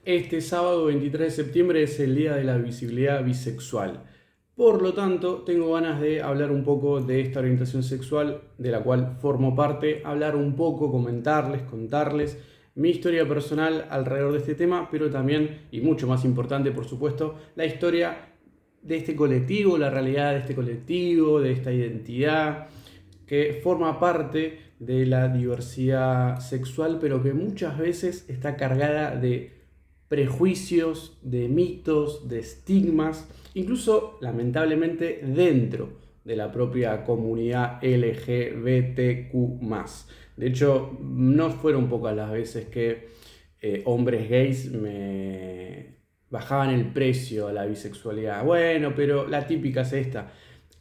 Este sábado 23 de septiembre es el Día de la Visibilidad Bisexual. Por lo tanto, tengo ganas de hablar un poco de esta orientación sexual de la cual formo parte, hablar un poco, comentarles, contarles mi historia personal alrededor de este tema, pero también, y mucho más importante por supuesto, la historia de este colectivo, la realidad de este colectivo, de esta identidad que forma parte de la diversidad sexual, pero que muchas veces está cargada de prejuicios, de mitos, de estigmas, incluso lamentablemente dentro de la propia comunidad LGBTQ+. De hecho, no fueron pocas las veces que hombres gays me bajaban el precio a la bisexualidad. Bueno, pero la típica es esta.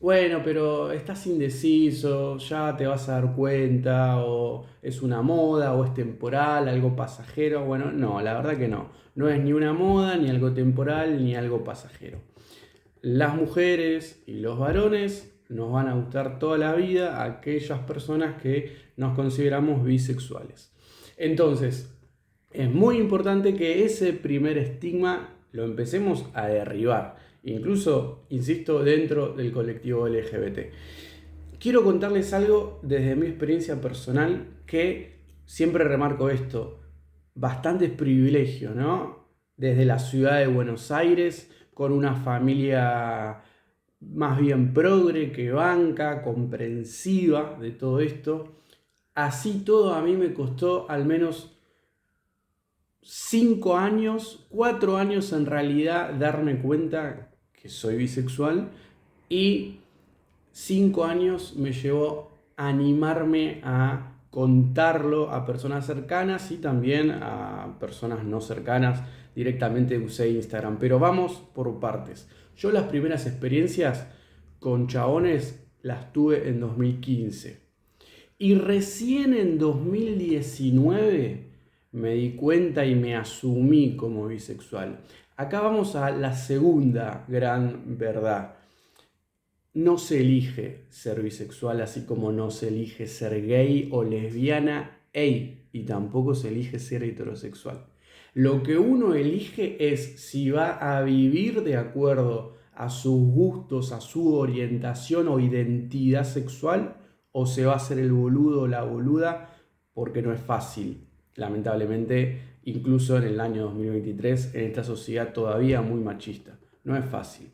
Bueno, pero estás indeciso, ya te vas a dar cuenta, o es una moda, o es temporal, algo pasajero. Bueno, no, la verdad que no. No es ni una moda, ni algo temporal, ni algo pasajero. Las mujeres y los varones nos van a gustar toda la vida aquellas personas que nos consideramos bisexuales. Entonces, es muy importante que ese primer estigma lo empecemos a derribar, incluso, insisto, dentro del colectivo LGBT. Quiero contarles algo desde mi experiencia personal que siempre remarco esto, bastantes privilegios, ¿no? Desde la ciudad de Buenos Aires, con una familia más bien progre, que banca, comprensiva de todo esto. Así todo a mí me costó al menos 5 años, 4 años en realidad darme cuenta que soy bisexual y 5 años me llevó a animarme a contarlo a personas cercanas y también a personas no cercanas. Directamente usé Instagram, pero vamos por partes. Yo las primeras experiencias con chabones las tuve en 2015 y recién en 2019 me di cuenta y me asumí como bisexual. Acá vamos a la segunda gran verdad. No se elige ser bisexual así como no se elige ser gay o lesbiana, y tampoco se elige ser heterosexual. Lo que uno elige es si va a vivir de acuerdo a sus gustos, a su orientación o identidad sexual, o se va a hacer el boludo o la boluda, porque no es fácil, lamentablemente, incluso en el año 2023, en esta sociedad todavía muy machista. No es fácil.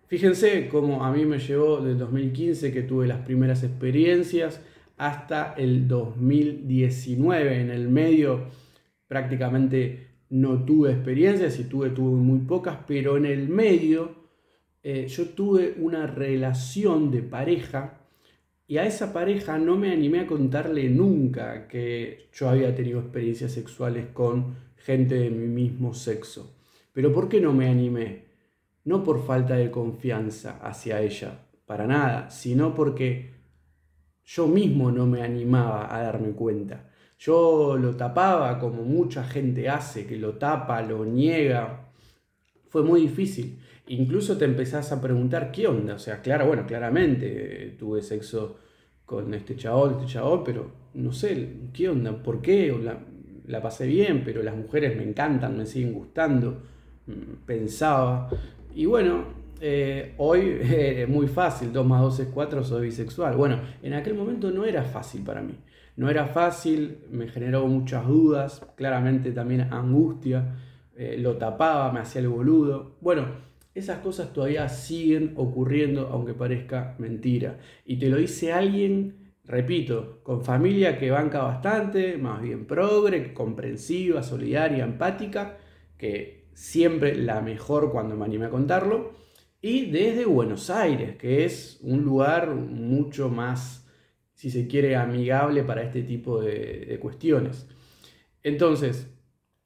Fíjense cómo a mí me llevó del 2015, que tuve las primeras experiencias, hasta el 2019. En el medio prácticamente no tuve experiencias, y tuve muy pocas, pero en el medio yo tuve una relación de pareja, y a esa pareja no me animé a contarle nunca que yo había tenido experiencias sexuales con gente de mi mismo sexo. ¿Pero por qué no me animé? No por falta de confianza hacia ella, para nada, sino porque yo mismo no me animaba a darme cuenta. Yo lo tapaba como mucha gente hace, que lo tapa, lo niega. Fue muy difícil. Incluso te empezás a preguntar qué onda. O sea, claro, bueno, claramente tuve sexo con este chabón, pero no sé, qué onda, por qué. La pasé bien, pero las mujeres me encantan, me siguen gustando. Pensaba. Y bueno, hoy es muy fácil, 2 más 2 es 4, soy bisexual. Bueno, en aquel momento no era fácil para mí. No era fácil, me generó muchas dudas, claramente también angustia, lo tapaba, me hacía el boludo. Bueno, esas cosas todavía siguen ocurriendo, aunque parezca mentira. Y te lo dice alguien, repito, con familia que banca bastante, más bien progre, comprensiva, solidaria, empática, que siempre la mejor cuando me animé a contarlo, y desde Buenos Aires, que es un lugar mucho más, si se quiere, amigable para este tipo de cuestiones. Entonces,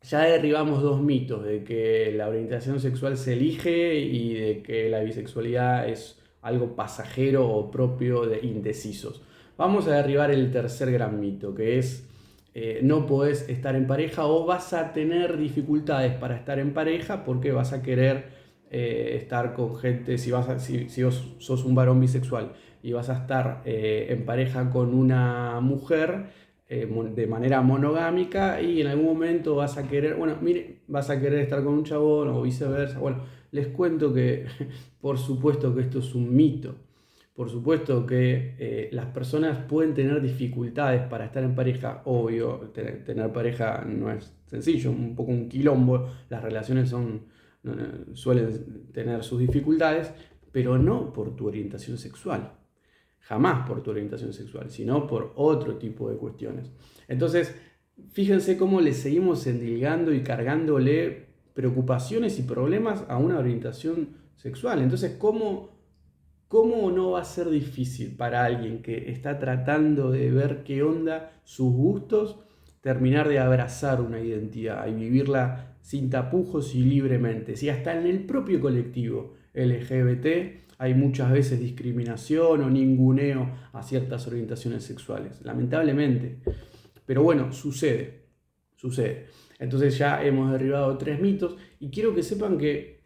ya derribamos dos mitos, de que la orientación sexual se elige y de que la bisexualidad es algo pasajero o propio de indecisos. Vamos a derribar el tercer gran mito, que es no podés estar en pareja, o vas a tener dificultades para estar en pareja porque vas a querer estar con gente. Si vos sos un varón bisexual y vas a estar en pareja con una mujer, de manera monogámica y en algún momento vas a querer, bueno, mire, vas a querer estar con un chabón o viceversa. Bueno, les cuento que por supuesto que esto es un mito. Por supuesto que las personas pueden tener dificultades para estar en pareja. Obvio, tener pareja no es sencillo, un poco un quilombo. Las relaciones suelen tener sus dificultades, pero no por tu orientación sexual. Jamás por tu orientación sexual, sino por otro tipo de cuestiones. Entonces, fíjense cómo le seguimos endilgando y cargándole preocupaciones y problemas a una orientación sexual. Entonces, ¿cómo no va a ser difícil para alguien que está tratando de ver qué onda sus gustos, terminar de abrazar una identidad y vivirla sin tapujos y libremente? Si hasta en el propio colectivo LGBT hay muchas veces discriminación o ninguneo a ciertas orientaciones sexuales, lamentablemente. Pero bueno, sucede. Entonces ya hemos derribado 3 mitos y quiero que sepan que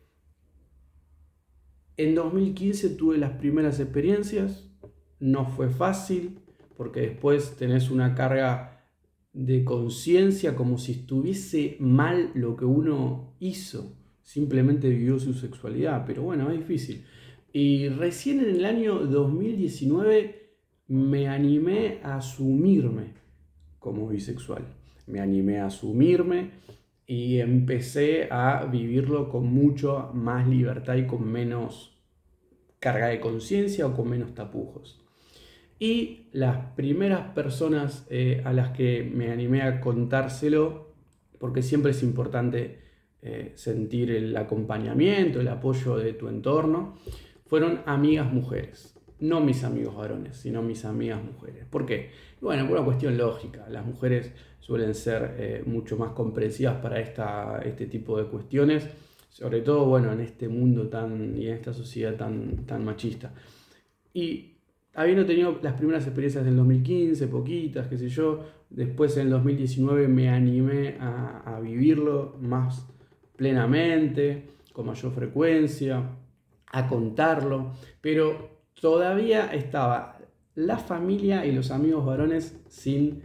en 2015 tuve las primeras experiencias, no fue fácil, porque después tenés una carga de conciencia como si estuviese mal lo que uno hizo, simplemente vivió su sexualidad, pero bueno, es difícil. Y recién en el año 2019 me animé a asumirme como bisexual, me animé a asumirme y empecé a vivirlo con mucho más libertad y con menos carga de conciencia o con menos tapujos. Y las primeras personas a las que me animé a contárselo, porque siempre es importante sentir el acompañamiento, el apoyo de tu entorno, fueron amigas mujeres. No mis amigos varones, sino mis amigas mujeres. ¿Por qué? Bueno, por una cuestión lógica. Las mujeres suelen ser mucho más comprensivas para este tipo de cuestiones, sobre todo, bueno, en este mundo y en esta sociedad tan machista. Y habiendo tenido las primeras experiencias en el 2015, poquitas, qué sé yo, después en el 2019 me animé a vivirlo más plenamente, con mayor frecuencia, a contarlo, pero todavía estaba la familia y los amigos varones sin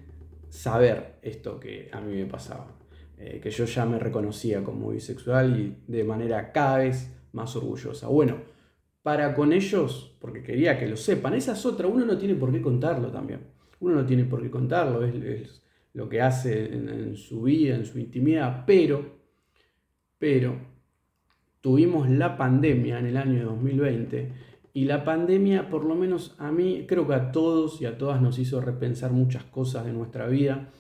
saber esto que a mí me pasaba. Que yo ya me reconocía como bisexual y de manera cada vez más orgullosa. Bueno, para con ellos, porque quería que lo sepan, esa es otra, uno no tiene por qué contarlo también. Uno no tiene por qué contarlo, es lo que hace en su vida, en su intimidad, pero tuvimos la pandemia en el año 2020 y la pandemia, por lo menos a mí, creo que a todos y a todas nos hizo repensar muchas cosas de nuestra vida.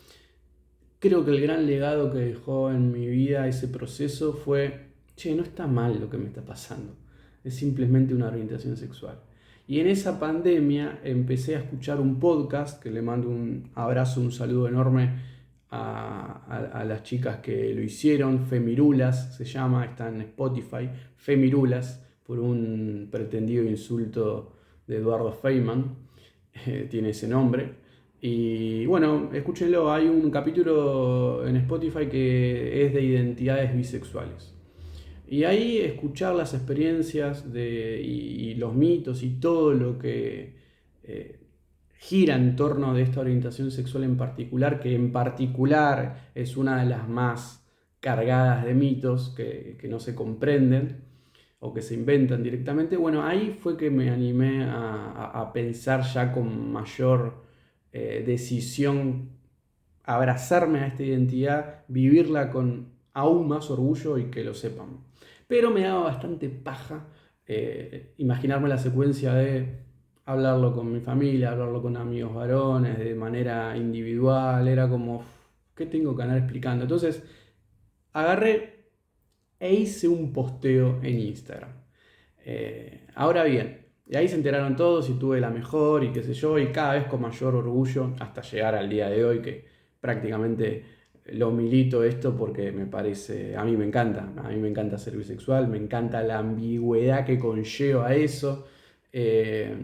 Creo que el gran legado que dejó en mi vida ese proceso fue, che, no está mal lo que me está pasando, es simplemente una orientación sexual. Y en esa pandemia empecé a escuchar un podcast, que le mando un abrazo, un saludo enorme a las chicas que lo hicieron, Femirulas se llama, está en Spotify, Femirulas, por un pretendido insulto de Eduardo Feynman, tiene ese nombre. Y bueno, escúchenlo, hay un capítulo en Spotify que es de identidades bisexuales. Y ahí escuchar las experiencias y los mitos y todo lo que gira en torno de esta orientación sexual en particular, que en particular es una de las más cargadas de mitos que no se comprenden o que se inventan directamente. Bueno, ahí fue que me animé a pensar ya con mayor decisión, abrazarme a esta identidad, vivirla con aún más orgullo y que lo sepan. Pero me daba bastante paja imaginarme la secuencia de hablarlo con mi familia, hablarlo con amigos varones, de manera individual, era como, ¿qué tengo que andar explicando? Entonces, agarré e hice un posteo en Instagram. Ahora bien, y ahí se enteraron todos y tuve la mejor y qué sé yo, y cada vez con mayor orgullo hasta llegar al día de hoy que prácticamente lo milito esto porque me parece, a mí me encanta ser bisexual, me encanta la ambigüedad que conlleva eso, eh,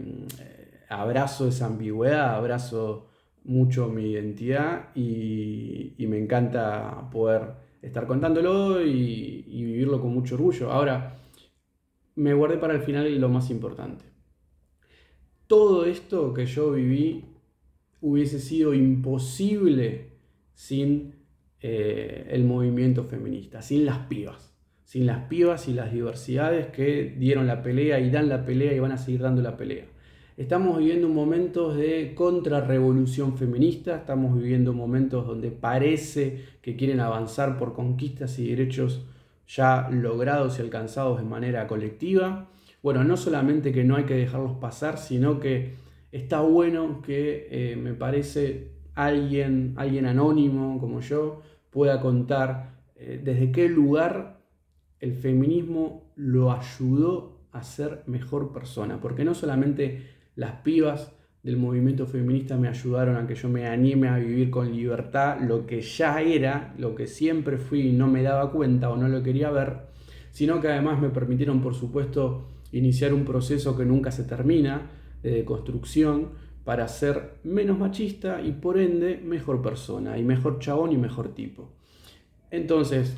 abrazo esa ambigüedad, abrazo mucho mi identidad y me encanta poder estar contándolo y vivirlo con mucho orgullo. Ahora, me guardé para el final lo más importante. Todo esto que yo viví hubiese sido imposible sin el movimiento feminista, sin las pibas. Sin las pibas y las diversidades que dieron la pelea y dan la pelea y van a seguir dando la pelea. Estamos viviendo momentos de contrarrevolución feminista, estamos viviendo momentos donde parece que quieren avanzar por conquistas y derechos ya logrados y alcanzados de manera colectiva. Bueno, no solamente que no hay que dejarlos pasar, sino que está bueno que me parece alguien anónimo como yo pueda contar desde qué lugar el feminismo lo ayudó a ser mejor persona. Porque no solamente las pibas del movimiento feminista me ayudaron a que yo me anime a vivir con libertad lo que ya era, lo que siempre fui y no me daba cuenta o no lo quería ver, sino que además me permitieron, por supuesto, iniciar un proceso que nunca se termina, de deconstrucción, para ser menos machista y por ende mejor persona, y mejor chabón y mejor tipo. Entonces,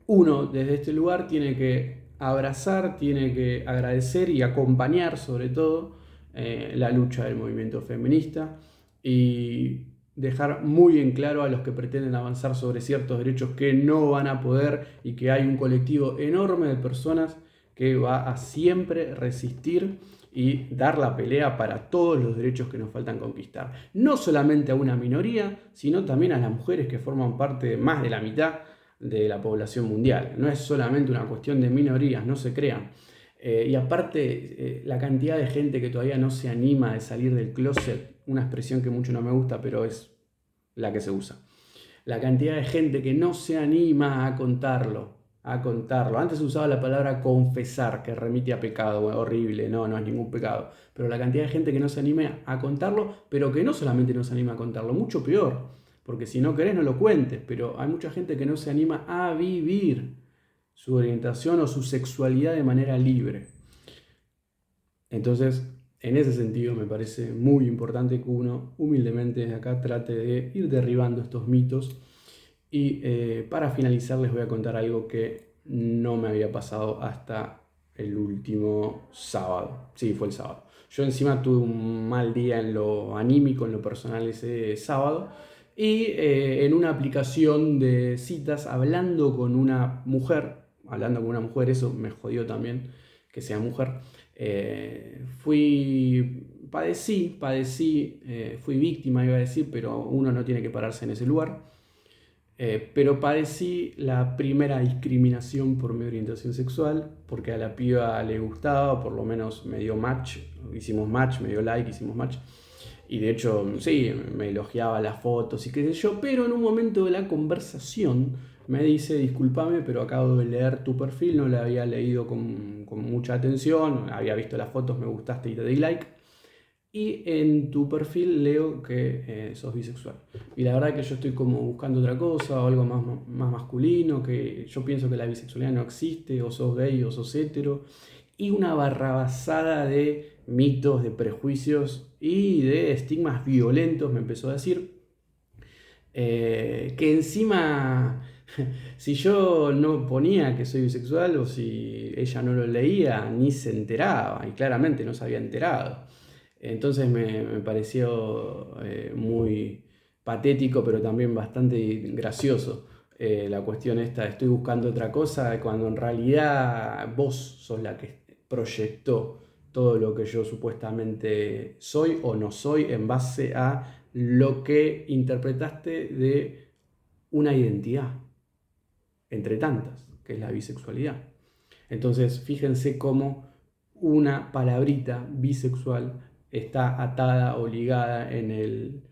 uno desde este lugar tiene que abrazar, tiene que agradecer y acompañar sobre todo la lucha del movimiento feminista y dejar muy en claro a los que pretenden avanzar sobre ciertos derechos que no van a poder y que hay un colectivo enorme de personas que va a siempre resistir y dar la pelea para todos los derechos que nos faltan conquistar. No solamente a una minoría, sino también a las mujeres que forman parte de más de la mitad de la población mundial. No es solamente una cuestión de minorías, no se crean. Y aparte, la cantidad de gente que todavía no se anima de salir del closet, una expresión que mucho no me gusta, pero es la que se usa. La cantidad de gente que no se anima a contarlo. Antes se usaba la palabra confesar, que remite a pecado, horrible, no es ningún pecado. Pero la cantidad de gente que no se anima a contarlo, pero que no solamente no se anima a contarlo, mucho peor. Porque si no querés no lo cuentes, pero hay mucha gente que no se anima a vivir su orientación o su sexualidad de manera libre. Entonces, en ese sentido me parece muy importante que uno humildemente desde acá trate de ir derribando estos mitos. Y para finalizar les voy a contar algo que no me había pasado hasta el último sábado. Sí, fue el sábado. Yo encima tuve un mal día en lo anímico, en lo personal ese sábado. Y en una aplicación de citas, hablando con una mujer, eso me jodió también que sea mujer. Fui víctima, iba a decir, pero uno no tiene que pararse en ese lugar. Pero padecí la primera discriminación por mi orientación sexual, porque a la piba le gustaba, por lo menos me dio match, me dio like, hicimos match. Y de hecho, sí, me elogiaba las fotos y qué sé yo, pero en un momento de la conversación me dice, discúlpame, pero acabo de leer tu perfil, no la había leído con mucha atención, había visto las fotos, me gustaste y te di like. Y en tu perfil leo que sos bisexual. Y la verdad que yo estoy como buscando otra cosa, o algo más masculino, que yo pienso que la bisexualidad no existe, o sos gay o sos hetero. Y una barrabasada de mitos, de prejuicios y de estigmas violentos me empezó a decir. Que encima, si yo no ponía que soy bisexual o si ella no lo leía, ni se enteraba, y claramente no se había enterado. Entonces me pareció muy patético, pero también bastante gracioso la cuestión esta, estoy buscando otra cosa, cuando en realidad vos sos la que proyectó todo lo que yo supuestamente soy o no soy en base a lo que interpretaste de una identidad, entre tantas, que es la bisexualidad. Entonces, fíjense cómo una palabrita bisexual está atada o ligada en el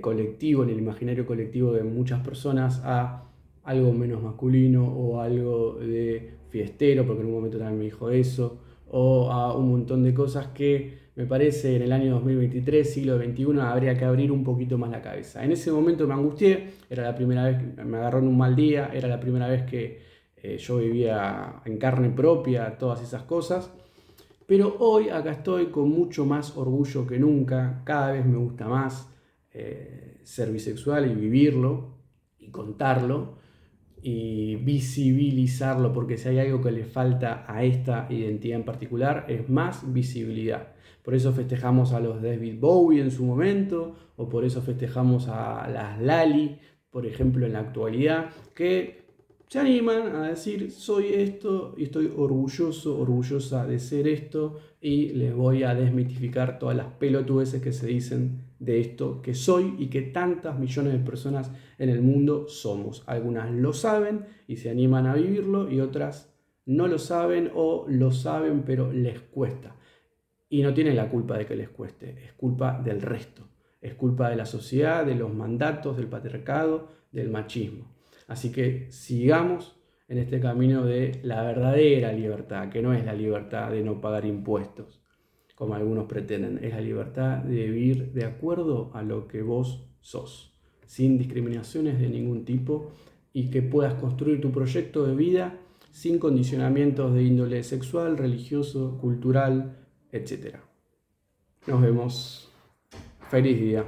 colectivo, en el imaginario colectivo de muchas personas a algo menos masculino o algo de fiestero, porque en un momento también me dijo eso, o a un montón de cosas que me parece en el año 2023, siglo XXI, habría que abrir un poquito más la cabeza. En ese momento me angustié, era la primera vez que me agarró en un mal día, era la primera vez que yo vivía en carne propia todas esas cosas, pero hoy acá estoy con mucho más orgullo que nunca, cada vez me gusta más ser bisexual y vivirlo y contarlo, y visibilizarlo, porque si hay algo que le falta a esta identidad en particular es más visibilidad. Por eso festejamos a los David Bowie en su momento, o por eso festejamos a las Lali, por ejemplo, en la actualidad, que se animan a decir soy esto y estoy orgulloso, orgullosa de ser esto, y les voy a desmitificar todas las pelotudeces que se dicen de esto que soy y que tantas millones de personas en el mundo somos. Algunas lo saben y se animan a vivirlo y otras no lo saben o lo saben pero les cuesta. Y no tienen la culpa de que les cueste, es culpa del resto, es culpa de la sociedad, de los mandatos, del patriarcado, del machismo. Así que sigamos en este camino de la verdadera libertad, que no es la libertad de no pagar impuestos, como algunos pretenden, es la libertad de vivir de acuerdo a lo que vos sos, sin discriminaciones de ningún tipo, y que puedas construir tu proyecto de vida sin condicionamientos de índole sexual, religioso, cultural, etc. Nos vemos. Feliz día.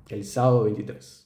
El sábado 23.